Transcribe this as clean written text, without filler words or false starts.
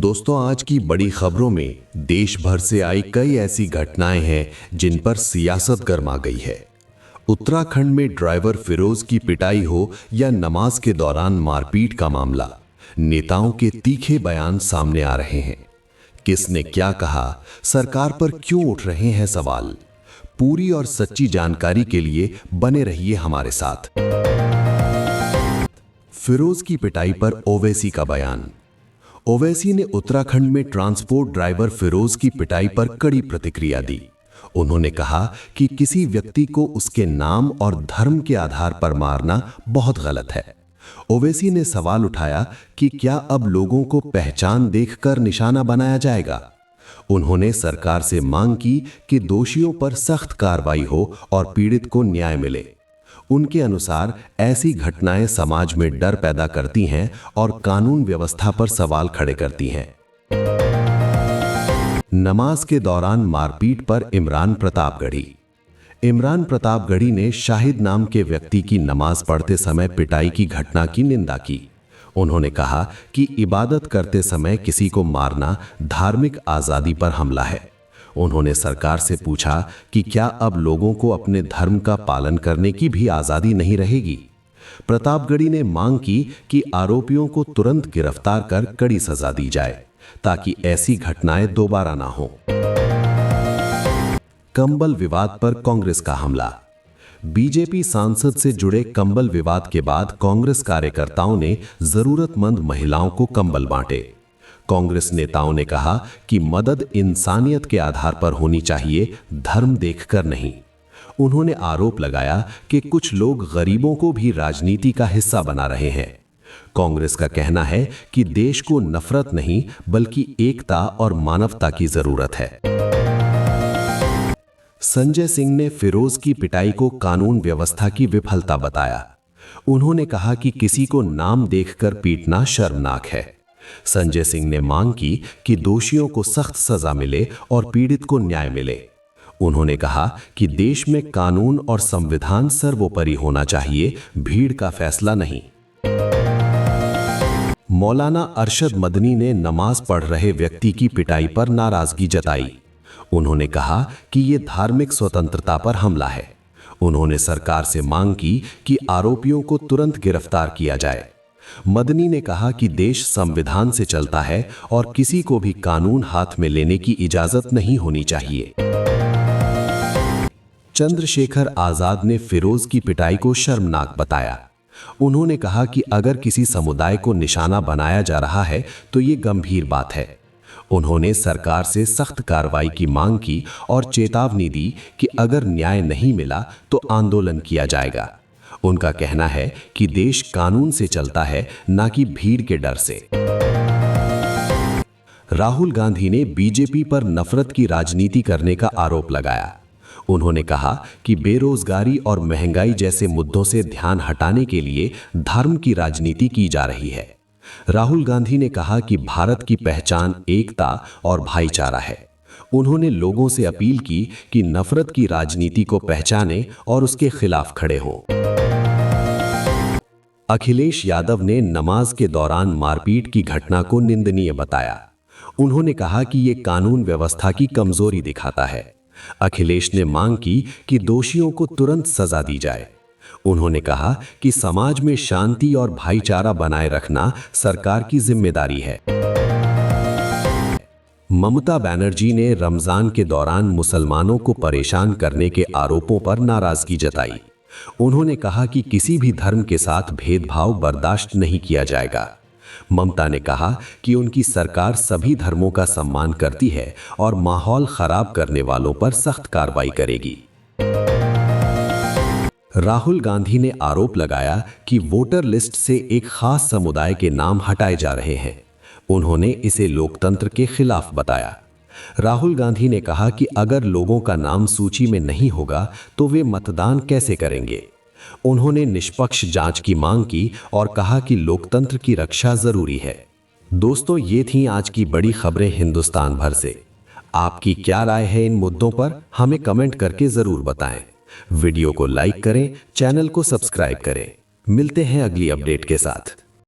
दोस्तों, आज की बड़ी खबरों में देश भर से आई कई ऐसी घटनाएं हैं जिन पर सियासत गर्मा गई है। उत्तराखंड में ड्राइवर फिरोज की पिटाई हो या नमाज के दौरान मारपीट का मामला, नेताओं के तीखे बयान सामने आ रहे हैं। किसने क्या कहा, सरकार पर क्यों उठ रहे हैं सवाल। पूरी और सच्ची जानकारी के लिए बने रहिए हमारे साथ। फिरोज की पिटाई पर ओवैसी का बयान। ओवैसी ने उत्तराखंड में ट्रांसपोर्ट ड्राइवर फिरोज की पिटाई पर कड़ी प्रतिक्रिया दी। उन्होंने कहा कि किसी व्यक्ति को उसके नाम और धर्म के आधार पर मारना बहुत गलत है। ओवैसी ने सवाल उठाया कि क्या अब लोगों को पहचान देखकर निशाना बनाया जाएगा। उन्होंने सरकार से मांग की कि दोषियों पर सख्त कार्रवाई हो और पीड़ित को न्याय मिले। उनके अनुसार ऐसी घटनाएं समाज में डर पैदा करती हैं और कानून व्यवस्था पर सवाल खड़े करती हैं। नमाज के दौरान मारपीट पर इमरान प्रतापगढ़ी। इमरान प्रतापगढ़ी ने शाहिद नाम के व्यक्ति की नमाज पढ़ते समय पिटाई की घटना की निंदा की। उन्होंने कहा कि इबादत करते समय किसी को मारना धार्मिक आजादी पर हमला है। उन्होंने सरकार से पूछा कि क्या अब लोगों को अपने धर्म का पालन करने की भी आजादी नहीं रहेगी। प्रतापगढ़ी ने मांग की कि आरोपियों को तुरंत गिरफ्तार कर कड़ी सजा दी जाए ताकि ऐसी घटनाएं दोबारा ना हो। कंबल विवाद पर कांग्रेस का हमला। बीजेपी सांसद से जुड़े कंबल विवाद के बाद कांग्रेस कार्यकर्ताओं ने जरूरतमंद महिलाओं को कंबल बांटे। कांग्रेस नेताओं ने कहा कि मदद इंसानियत के आधार पर होनी चाहिए, धर्म देखकर नहीं। उन्होंने आरोप लगाया कि कुछ लोग गरीबों को भी राजनीति का हिस्सा बना रहे हैं। कांग्रेस का कहना है कि देश को नफरत नहीं बल्कि एकता और मानवता की जरूरत है। संजय सिंह ने फिरोज की पिटाई को कानून व्यवस्था की विफलता बताया। उन्होंने कहा कि किसी को नाम देखकर पीटना शर्मनाक है। संजय सिंह ने मांग की कि दोषियों को सख्त सजा मिले और पीड़ित को न्याय मिले। उन्होंने कहा कि देश में कानून और संविधान सर्वोपरि होना चाहिए, भीड़ का फैसला नहीं। मौलाना अरशद मदनी ने नमाज पढ़ रहे व्यक्ति की पिटाई पर नाराजगी जताई। उन्होंने कहा कि यह धार्मिक स्वतंत्रता पर हमला है। उन्होंने सरकार से मांग की कि आरोपियों को तुरंत गिरफ्तार किया जाए। मदनी ने कहा कि देश संविधान से चलता है और किसी को भी कानून हाथ में लेने की इजाजत नहीं होनी चाहिए। चंद्रशेखर आजाद ने फिरोज की पिटाई को शर्मनाक बताया। उन्होंने कहा कि अगर किसी समुदाय को निशाना बनाया जा रहा है तो ये गंभीर बात है। उन्होंने सरकार से सख्त कार्रवाई की मांग की और चेतावनी दी कि अगर न्याय नहीं मिला तो आंदोलन किया जाएगा। उनका कहना है कि देश कानून से चलता है, ना कि भीड़ के डर से। राहुल गांधी ने बीजेपी पर नफरत की राजनीति करने का आरोप लगाया। उन्होंने कहा कि बेरोजगारी और महंगाई जैसे मुद्दों से ध्यान हटाने के लिए धर्म की राजनीति की जा रही है। राहुल गांधी ने कहा कि भारत की पहचान एकता और भाईचारा है। उन्होंने लोगों से अपील की कि नफरत की राजनीति को पहचानें और उसके खिलाफ खड़े हों। अखिलेश यादव ने नमाज के दौरान मारपीट की घटना को निंदनीय बताया। उन्होंने कहा कि यह कानून व्यवस्था की कमजोरी दिखाता है। अखिलेश ने मांग की कि दोषियों को तुरंत सजा दी जाए। उन्होंने कहा कि समाज में शांति और भाईचारा बनाए रखना सरकार की जिम्मेदारी है। ममता बनर्जी ने रमजान के दौरान मुसलमानों को परेशान करने के आरोपों पर नाराजगी जताई। उन्होंने कहा कि किसी भी धर्म के साथ भेदभाव बर्दाश्त नहीं किया जाएगा। ममता ने कहा कि उनकी सरकार सभी धर्मों का सम्मान करती है और माहौल खराब करने वालों पर सख्त कार्रवाई करेगी। राहुल गांधी ने आरोप लगाया कि वोटर लिस्ट से एक खास समुदाय के नाम हटाए जा रहे हैं। उन्होंने इसे लोकतंत्र के खिलाफ बताया। राहुल गांधी ने कहा कि अगर लोगों का नाम सूची में नहीं होगा तो वे मतदान कैसे करेंगे। उन्होंने निष्पक्ष जांच की मांग की और कहा कि लोकतंत्र की रक्षा जरूरी है। दोस्तों, ये थी आज की बड़ी खबरें हिंदुस्तान भर से। आपकी क्या राय है इन मुद्दों पर, हमें कमेंट करके जरूर बताएं। वीडियो को लाइक करें, चैनल को सब्सक्राइब करें। मिलते हैं अगली अपडेट के साथ।